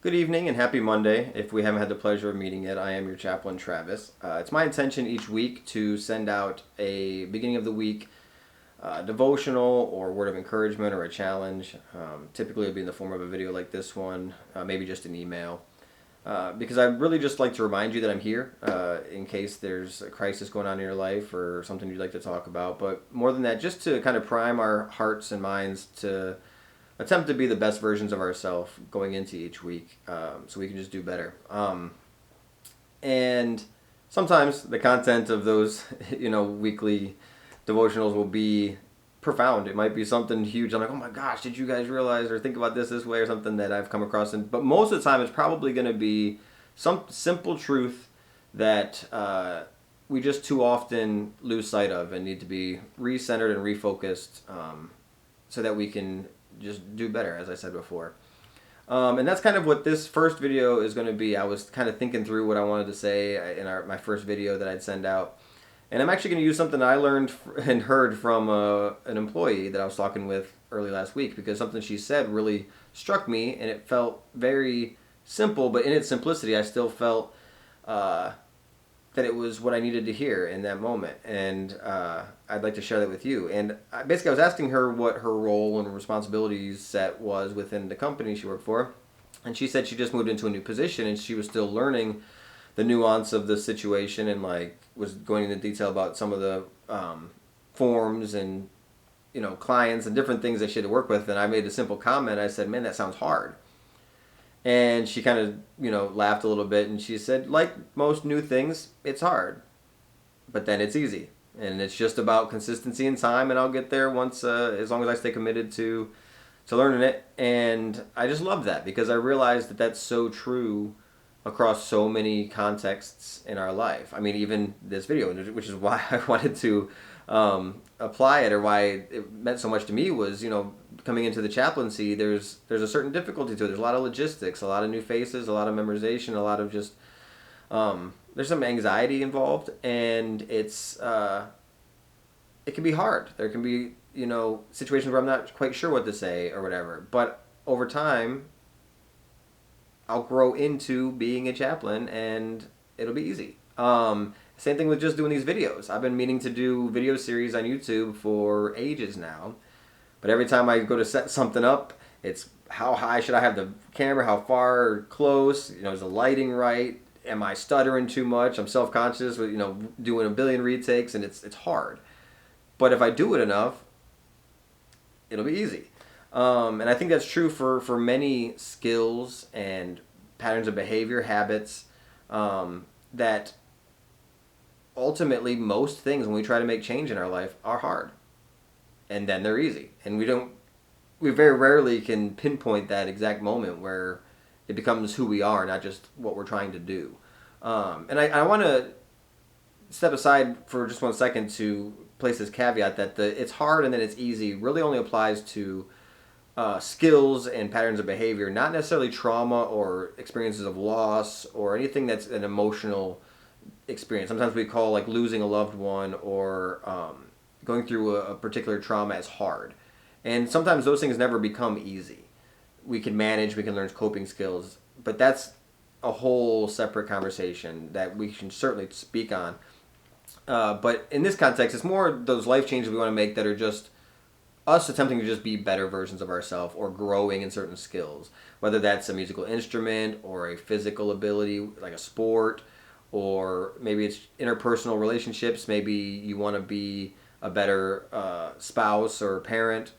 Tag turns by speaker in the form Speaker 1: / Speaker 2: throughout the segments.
Speaker 1: Good evening and happy Monday. If we haven't had the pleasure of meeting yet, I am your chaplain, Travis. It's my intention each week to send out a beginning of the week devotional or word of encouragement or a challenge. Typically, it'll be in the form of a video like this one, maybe just an email. Because I really just like to remind you that I'm here in case there's a crisis going on in your life or something you'd like to talk about. But more than that, just to kind of prime our hearts and minds to attempt to be the best versions of ourselves going into each week, so we can just do better. And sometimes the content of those weekly devotionals will be profound. It might be something huge. I'm like, oh my gosh, did you guys realize or think about this way, or something that I've come across. But most of the time it's probably going to be some simple truth that we just too often lose sight of and need to be recentered and refocused, so that we can just do better, as I said before. And that's kind of what this first video is going to be. I was kind of thinking through what I wanted to say in my first video that I'd send out. And I'm actually going to use something I learned and heard from an employee that I was talking with early last week, because something she said really struck me, and it felt very simple, but in its simplicity I still felt that it was what I needed to hear in that moment. And I'd like to share that with you. And basically I was asking her what her role and responsibilities set was within the company she worked for. And she said she just moved into a new position and she was still learning the nuance of the situation, and like was going into detail about some of the forms and clients and different things that she had to work with. And I made a simple comment. I said, man, that sounds hard. And she kind of, laughed a little bit, and she said, like most new things, it's hard, but then it's easy. And it's just about consistency and time, and I'll get there once, as long as I stay committed to learning it. And I just love that, because I realized that that's so true across so many contexts in our life. I mean, even this video, which is why I wanted to apply it, or why it meant so much to me, was coming into the chaplaincy. There's a certain difficulty to it. There's a lot of logistics, a lot of new faces, a lot of memorization, a lot of just there's some anxiety involved, and it can be hard. There can be situations where I'm not quite sure what to say or whatever. But over time, I'll grow into being a chaplain, and it'll be easy. Same thing with just doing these videos. I've been meaning to do video series on YouTube for ages now, but every time I go to set something up, it's how high should I have the camera, how far close, is the lighting right, am I stuttering too much? I'm self-conscious with doing a billion retakes, and it's hard. But if I do it enough, it'll be easy. And I think that's true for many skills and patterns of behavior, habits, that ultimately most things when we try to make change in our life are hard. And then they're easy. And we very rarely can pinpoint that exact moment where it becomes who we are, not just what we're trying to do. And I want to step aside for just 1 second to place this caveat that it's hard and then it's easy really only applies to skills and patterns of behavior, not necessarily trauma or experiences of loss or anything that's an emotional experience. Sometimes we call like losing a loved one or going through a particular trauma as hard. And sometimes those things never become easy. We can manage, we can learn coping skills, but that's a whole separate conversation that we can certainly speak on. But in this context, it's more those life changes we want to make that are just us attempting to just be better versions of ourselves or growing in certain skills, whether that's a musical instrument or a physical ability like a sport, or maybe it's interpersonal relationships. Maybe you want to be a better spouse or parent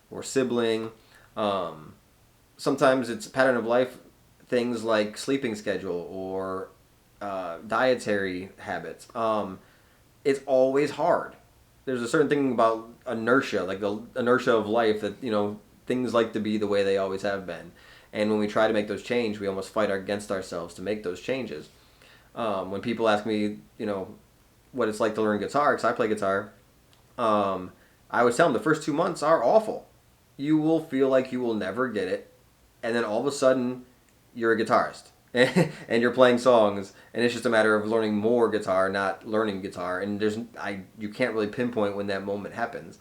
Speaker 1: or sibling. Sometimes it's a pattern of life, things like sleeping schedule or dietary habits. It's always hard. There's a certain thing about inertia, like the inertia of life, that things like to be the way they always have been. And when we try to make those change, we almost fight against ourselves to make those changes. When people ask me, what it's like to learn guitar, because I play guitar, I always tell them the first 2 months are awful. You will feel like you will never get it, and then all of a sudden, you're a guitarist. And you're playing songs, and it's just a matter of learning more guitar, not learning guitar. And you can't really pinpoint when that moment happens.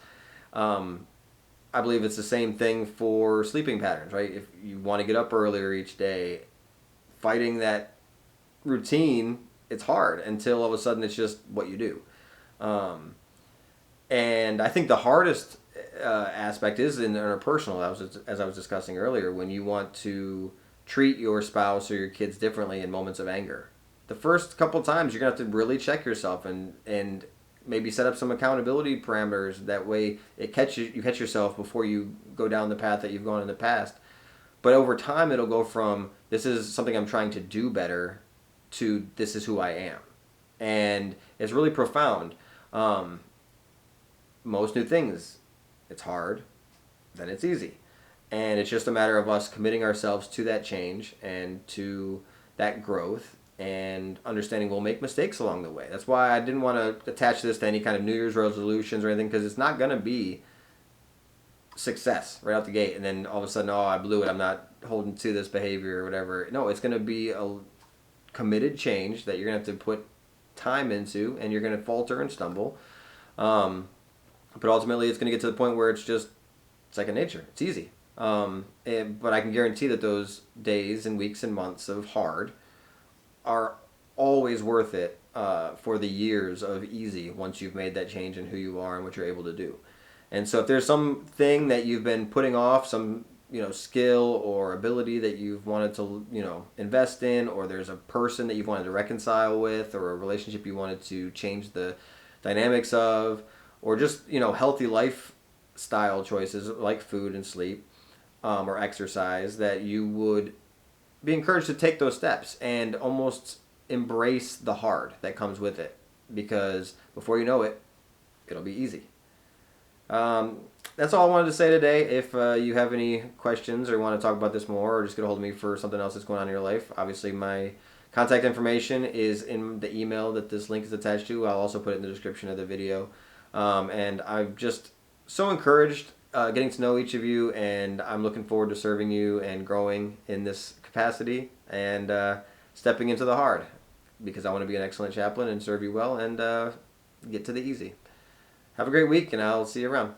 Speaker 1: I believe it's the same thing for sleeping patterns, right? If you want to get up earlier each day, fighting that routine, it's hard until all of a sudden it's just what you do. Um, and I think the hardest aspect is in interpersonal, as I was discussing earlier, when you want to treat your spouse or your kids differently in moments of anger. The first couple times you're gonna have to really check yourself and maybe set up some accountability parameters. That way, you catch yourself before you go down the path that you've gone in the past. But over time, it'll go from this is something I'm trying to do better to this is who I am, and it's really profound. Um, Most new things, it's hard, then it's easy. And it's just a matter of us committing ourselves to that change and to that growth and understanding we'll make mistakes along the way. That's why I didn't want to attach this to any kind of New Year's resolutions or anything, because it's not going to be success right out the gate and then all of a sudden, oh, I blew it, I'm not holding to this behavior or whatever. No, it's going to be a committed change that you're going to have to put time into, and you're going to falter and stumble. But ultimately, it's going to get to the point where it's just second nature. It's easy. But I can guarantee that those days and weeks and months of hard are always worth it for the years of easy once you've made that change in who you are and what you're able to do. And so if there's something that you've been putting off, some skill or ability that you've wanted to invest in, or there's a person that you've wanted to reconcile with, or a relationship you wanted to change the dynamics of, or just healthy lifestyle choices like food and sleep, or exercise, that you would be encouraged to take those steps and almost embrace the hard that comes with it, because before you know it, it'll be easy. That's all I wanted to say today. If you have any questions or want to talk about this more, or just get a hold of me for something else that's going on in your life, obviously my contact information is in the email that this link is attached to. I'll also put it in the description of the video. And I'm just so encouraged getting to know each of you, and I'm looking forward to serving you and growing in this capacity and stepping into the hard, because I want to be an excellent chaplain and serve you well and get to the easy. Have a great week, and I'll see you around.